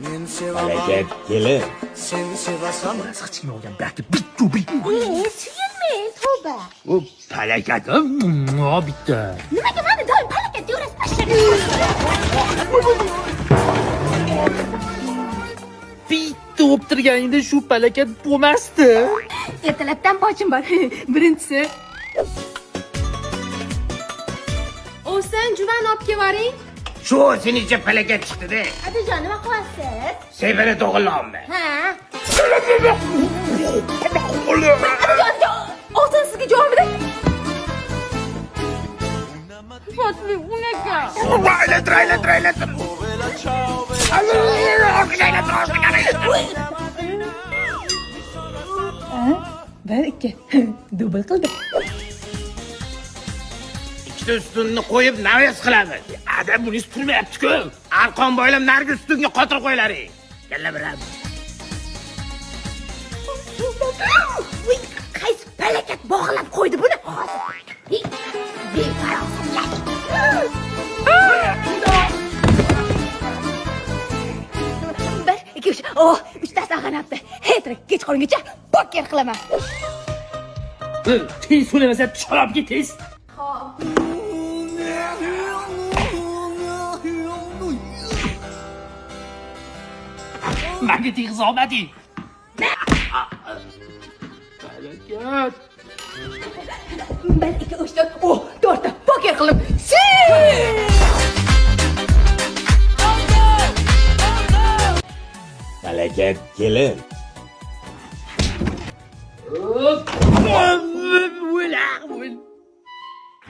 Men sevaman. Harakat kelin. Sen sevasan. Sichqing olgan bakki bit-tu-bit. Suyunmang, tavba. O palakat bitta. Nimaga meni doim palakat deyorasiz? Tashladi. Bitta o'ptirganingda shu palakat bo'lmasdi. Ertalabdan boshim bor. Birinchisi. O'san juvan olib kelaring. Shu senicha palakat chiqdi-da. Adajon, nima qilyapsiz? Sevara to'g'irlonmi? Ha? Adajon, olsin sizga javobida. Fatmi, unaqa. Aylantir. Bir, ikki. Dubl qildi. Ikkita ustunni qo'yib navas qilamiz. Ada bunisi turmayapti-ku. Arqon bo'ylab nargi ustunga qotirib qo'ylaring. Kalla biram. Voy, qaysi palakat bog'lab qo'ydi buni? Bir, ikki, uch. Oh, uchtasi ag'anabdi. Hetra kech qolguncha poker qilaman. Tez so'ramasa chalab ketiz. Menga teg'iz olmading. Palakat. Bir, ikki, uch, to'rt. Oh, to'rtta poker qilib. Harakat kelin.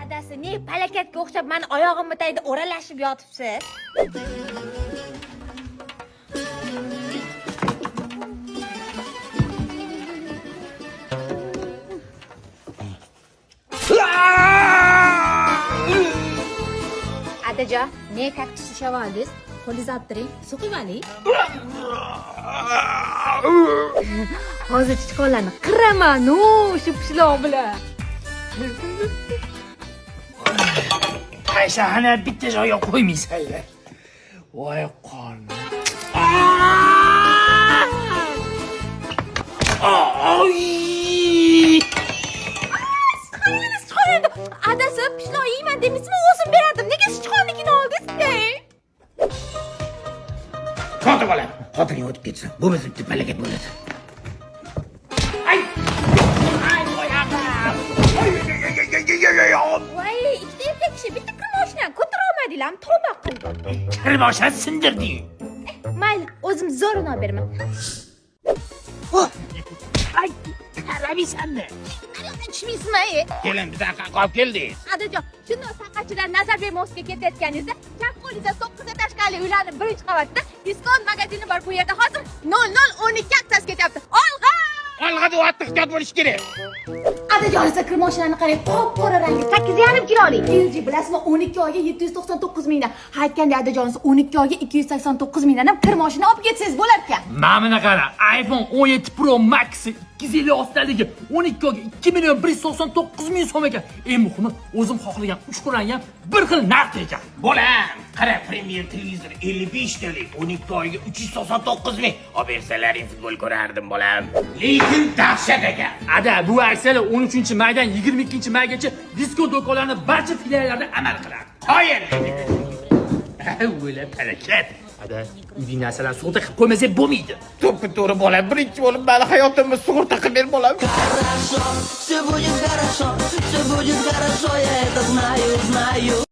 Adasi, ne palakatga o'xshab meni oyog'imni tagida o'ralashib yotibsiz? Adajon, ne kaktus ushlab oldingiz? Qo'lingizni olib turing, suqib oling. Hozir chiqonlarni qiraman, shu pishloq bilan. Paysahani bitta joyga qo'ymaysan. Voy qon. Adasi, pishloq yeyman demisizmi? O'zim berardim. Nega sichqonnikini oldingiz? Qo'rqib olam. Xotining o'tib ketsin. Bu biz bitta palakat bo'ladi. Ay, Voy, ikkita erkak kishi bitta mashinani ko'tara olmadinglarmi? Tavba qildim. Kirboshdan sindirding. Mayli, o'zim zo'rini olib beraman. Ay, qaramaysanmi? Qayoqqa tushmaysizmi? kelin biz aqqa qolib keldingiz. Adajon, shunday san'atchilar Nazarboyev ketayotganingizda, chap qo'lingizda 9 etажkali uylarning birinchi qavatida diskont magazini bor. Bu yerda hozir 0012 aksiyasi ketyapti. Olg'a! Olg'a deb ehtiyot bo'lish kerak. Adajon, esa kir mashinani qarang, qop-qora rangli 8,5 kilolik. LG bilasizmi, 12 oyga 799 mingdan. Aytganda Adajon, 12 oyga 289 mingdan ham kir mashina olib ketsangiz bo'lar ekan. Mana qara, iPhone 17 Pro Max 256 12 oyga 2 million 199 ming so'm ekan. Eng muhimi, o'zim xohlagan uchqurrang ham bir xil narx ekan. Bolam, qara, Premier televizor 55 talik 12 oyga 399 ming. Olib bersalaring futbol ko'rardim bolam. Lekin dahshat ekan. Ada, bu aksiyalar 13-maydan 22-maygacha diskont do'konlarining barcha filiallarida amal qiladi. Qo'yin. O'la palakat. Ada, uyning narsalarni sug'urta qilib qo'ymasak bo'lmaydi. To'g'ri bolam, birinchi bo'lib meni hayotimni sug'urta qilib ber bolam. Все будет хорошо, я это знаю.